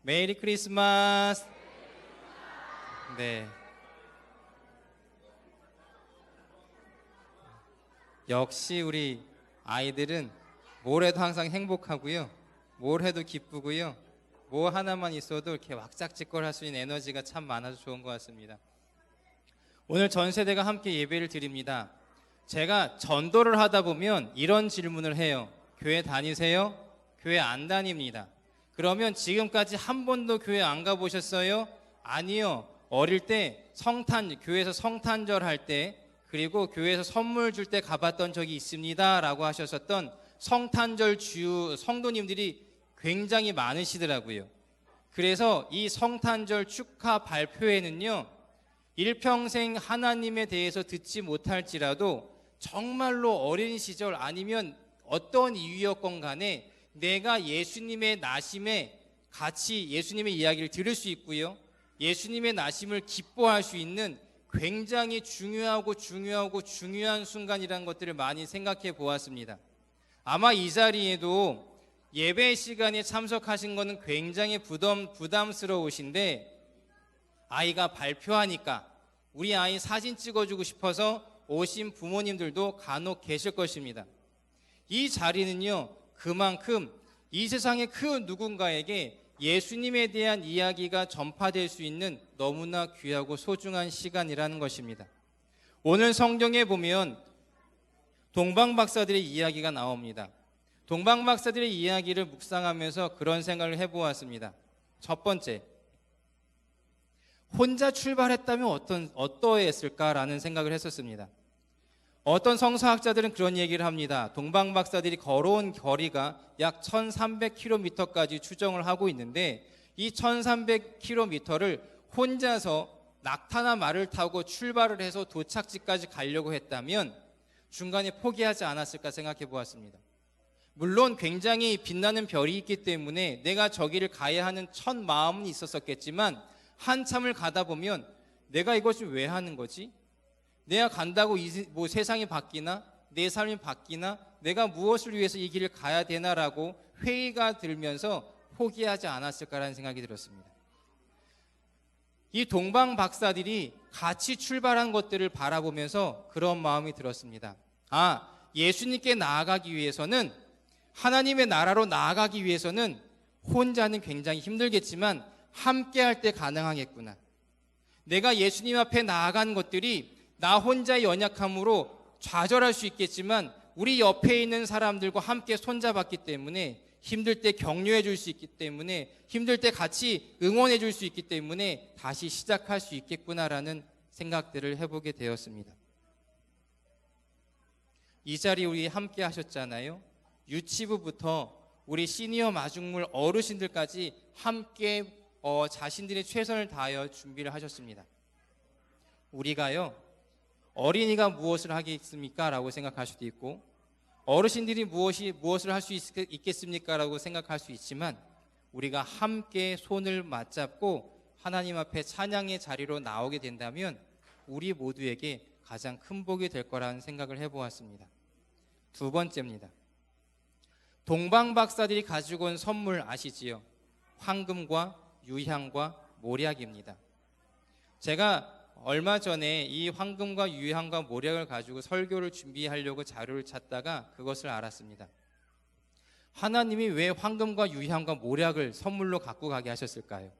메리 크리스마스. 네. 역시 우리 아이들은 뭘 해도 항상 행복하고요. 뭘 해도 기쁘고요. 뭐 하나만 있어도 이렇게 왁작지껄 할 수 있는 에너지가 참 많아서 좋은 것 같습니다. 오늘 전 세대가 함께 예배를 드립니다. 제가 전도를 하다 보면 이런 질문을 해요. 교회 다니세요? 교회 안 다닙니다. 그러면 지금까지 한 번도 교회 안 가보셨어요? 아니요. 어릴 때 교회에서 성탄절 할 때, 그리고 교회에서 선물 줄 때 가봤던 적이 있습니다 라고 하셨었던 성탄절 주요 성도님들이 굉장히 많으시더라고요. 그래서 이 성탄절 축하 발표회는요, 일평생 하나님에 대해서 듣지 못할지라도 정말로 어린 시절 아니면 어떤 이유였건 간에 내가 예수님의 나심에 같이 예수님의 이야기를 들을 수 있고요, 예수님의 나심을 기뻐할 수 있는 굉장히 중요한 순간이라는 것들을 많이 생각해 보았습니다. 아마 이 자리에도 예배 시간에 참석하신 것은 굉장히 부담스러우신데, 아이가 발표하니까 우리 아이 사진 찍어주고 싶어서 오신 부모님들도 간혹 계실 것입니다. 이 자리는요, 그만큼 이 세상의 그 누군가에게 예수님에 대한 이야기가 전파될 수 있는 너무나 귀하고 소중한 시간이라는 것입니다. 오늘 성경에 보면 동방박사들의 이야기가 나옵니다. 동방박사들의 이야기를 묵상하면서 그런 생각을 해보았습니다. 첫 번째, 혼자 출발했다면 어떠했을까라는 생각을 했었습니다. 어떤 성서학자들은 그런 얘기를 합니다. 동방박사들이 걸어온 거리가 약 1300km까지 추정을 하고 있는데, 이 1300km를 혼자서 낙타나 말을 타고 출발을 해서 도착지까지 가려고 했다면 중간에 포기하지 않았을까 생각해 보았습니다. 물론 굉장히 빛나는 별이 있기 때문에 내가 저기를 가야 하는 첫 마음은 있었겠지만, 한참을 가다 보면 내가 이것을 왜 하는 거지? 내가 간다고 뭐 세상이 바뀌나? 내 삶이 바뀌나? 내가 무엇을 위해서 이 길을 가야 되나라고 회의가 들면서 포기하지 않았을까라는 생각이 들었습니다. 이 동방 박사들이 같이 출발한 것들을 바라보면서 그런 마음이 들었습니다. 예수님께 나아가기 위해서는, 하나님의 나라로 나아가기 위해서는 혼자는 굉장히 힘들겠지만 함께 할 때 가능하겠구나. 내가 예수님 앞에 나아간 것들이 나 혼자의 연약함으로 좌절할 수 있겠지만 우리 옆에 있는 사람들과 함께 손잡았기 때문에, 힘들 때 격려해 줄 수 있기 때문에, 힘들 때 같이 응원해 줄 수 있기 때문에 다시 시작할 수 있겠구나라는 생각들을 해보게 되었습니다. 이 자리 우리 함께 하셨잖아요. 유치부부터 우리 시니어 마중물 어르신들까지 함께 자신들의 최선을 다하여 준비를 하셨습니까? 우리가요, 어린이가 무엇을 하겠습니까? 라고 생각할 수도 있고, 어르신들이 무엇을 할 수 있겠습니까? 라고 생각할 수 있지만, 우리가 함께 손을 맞잡고 하나님 앞에 찬양의 자리로 나오게 된다면 우리 모두에게 가장 큰 복이 될 거라는 생각을 해보았습니다. 두 번째입니다. 동방박사들이 가지고 온 선물 아시지요? 황금과 유향과 모략입니다. 제가 얼마 전에 이 황금과 유향과 모략을 가지고 설교를 준비하려고 자료를 찾다가 그것을 알았습니다. 하나님이 왜 황금과 유향과 모략을 선물로 갖고 가게 하셨을까요?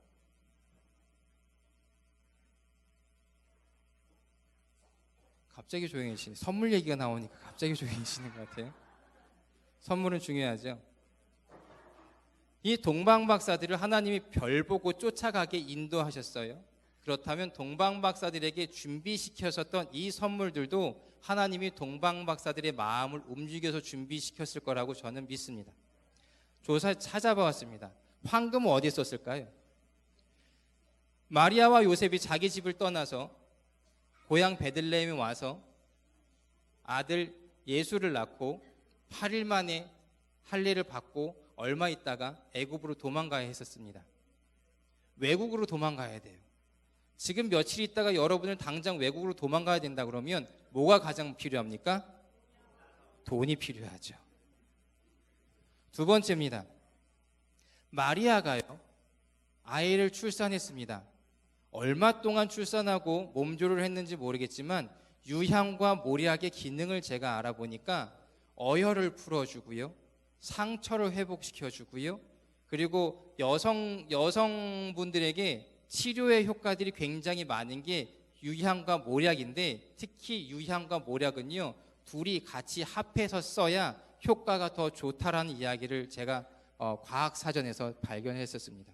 갑자기 조용해지시네. 선물 얘기가 나오니까 갑자기 조용해지는 것 같아요. 선물은 중요하죠. 이 동방박사들을 하나님이 별 보고 쫓아가게 인도하셨어요. 그렇다면 동방박사들에게 준비시켰었던 이 선물들도 하나님이 동방박사들의 마음을 움직여서 준비시켰을 거라고 저는 믿습니다. 찾아보았습니다. 황금은 어디에 썼을까요? 마리아와 요셉이 자기 집을 떠나서 고향 베들레헴에 와서 아들 예수를 낳고 8일 만에 할례를 받고 얼마 있다가 애굽으로 도망가야 했었습니다. 외국으로 도망가야 돼요. 지금 며칠 있다가 여러분을 당장 외국으로 도망가야 된다 그러면 뭐가 가장 필요합니까? 돈이 필요하죠. 두 번째입니다. 마리아가요, 아이를 출산했습니다. 얼마 동안 출산하고 몸조리를 했는지 모르겠지만 유향과 모략의 기능을 제가 알아보니까 어혈을 풀어주고요, 상처를 회복시켜주고요, 그리고 여성분들에게 치료의 효과들이 굉장히 많은 게 유향과 모략인데, 특히 유향과 모략은요 둘이 같이 합해서 써야 효과가 더 좋다라는 이야기를 제가 과학사전에서 발견했었습니다.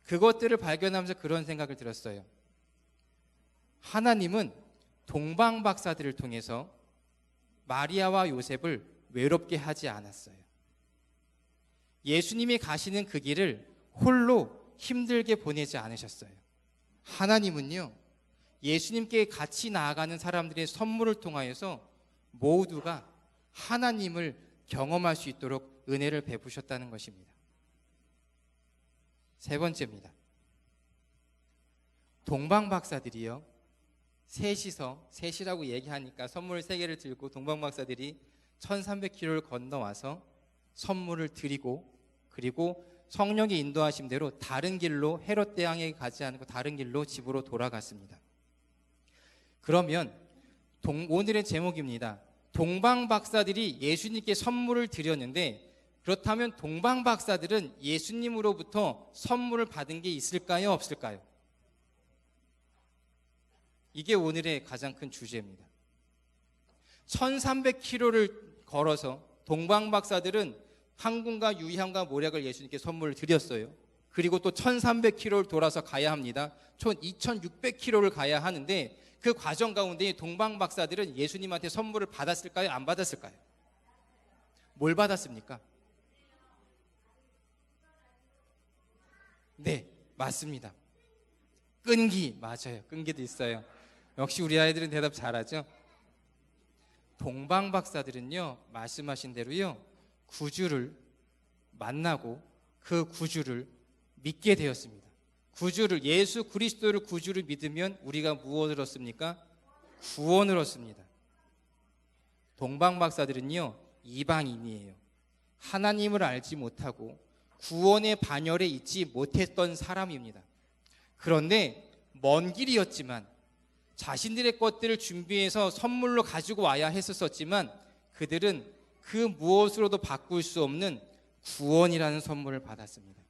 그것들을 발견하면서 그런 생각을 들었어요. 하나님은 동방박사들을 통해서 마리아와 요셉을 외롭게 하지 않았어요. 예수님이 가시는 그 길을 홀로 힘들게 보내지 않으셨어요. 하나님은요, 예수님께 같이 나아가는 사람들의 선물을 통하여서 모두가 하나님을 경험할 수 있도록 은혜를 베푸셨다는 것입니다. 세 번째입니다. 동방박사들이요, 셋이라고 얘기하니까 선물 3개를 들고 동방박사들이 1300km를 건너와서 선물을 드리고, 그리고 성령의 인도하심 대로 다른 길로, 헤롯 대왕에게 가지 않고 다른 길로 집으로 돌아갔습니다. 그러면 오늘의 제목입니다. 동방박사들이 예수님께 선물을 드렸는데, 그렇다면 동방박사들은 예수님으로부터 선물을 받은 게 있을까요, 없을까요? 이게 오늘의 가장 큰 주제입니다. 1300km를 걸어서 동방박사들은 항군과 유향과 모략을 예수님께 선물을 드렸어요. 그리고 또 1300km를 돌아서 가야 합니다. 총 2600km를 가야 하는데, 그 과정 가운데 동방박사들은 예수님한테 선물을 받았을까요, 안 받았을까요? 뭘 받았습니까? 네, 맞습니다. 끈기, 맞아요. 끈기도 있어요. 역시 우리 아이들은 대답 잘하죠. 동방박사들은요, 말씀하신 대로요, 구주를 만나고 그 구주를 믿게 되었습니다. 예수 그리스도를 구주를 믿으면 우리가 무엇을 얻습니까? 구원을 얻습니다. 동방박사들은요, 이방인이에요. 하나님을 알지 못하고 구원의 반열에 있지 못했던 사람입니다. 그런데 먼 길이었지만, 자신들의 것들을 준비해서 선물로 가지고 와야 했었지만, 그들은 그 무엇으로도 바꿀 수 없는 구원이라는 선물을 받았습니다.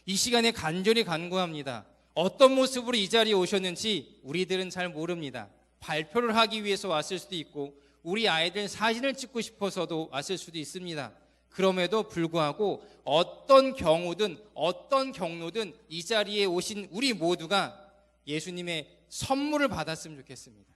이 시간에 간절히 간구합니다. 어떤 모습으로 이 자리에 오셨는지 우리들은 잘 모릅니다. 발표를 하기 위해서 왔을 수도 있고, 우리 아이들 사진을 찍고 싶어서도 왔을 수도 있습니다. 그럼에도 불구하고 어떤 경우든 어떤 경로든 이 자리에 오신 우리 모두가 예수님의 선물을 받았으면 좋겠습니다.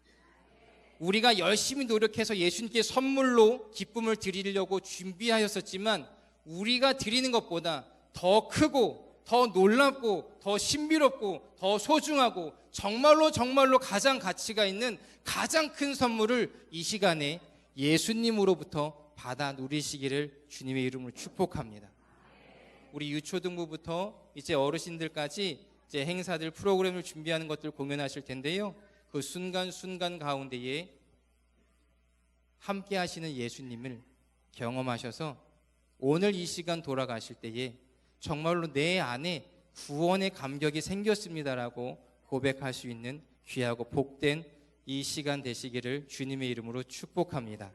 우리가 열심히 노력해서 예수님께 선물로 기쁨을 드리려고 준비하였었지만, 우리가 드리는 것보다 더 크고 더 놀랍고 더 신비롭고 더 소중하고 정말로 가장 가치가 있는 가장 큰 선물을 이 시간에 예수님으로부터 받아 누리시기를 주님의 이름으로 축복합니다. 우리 유초등부부터 이제 어르신들까지 이제 행사들, 프로그램을 준비하는 것들 공연하실 텐데요, 그 순간순간 가운데에 함께 하시는 예수님을 경험하셔서 오늘 이 시간 돌아가실 때에 정말로 내 안에 구원의 감격이 생겼습니다라고 고백할 수 있는 귀하고 복된 이 시간 되시기를 주님의 이름으로 축복합니다.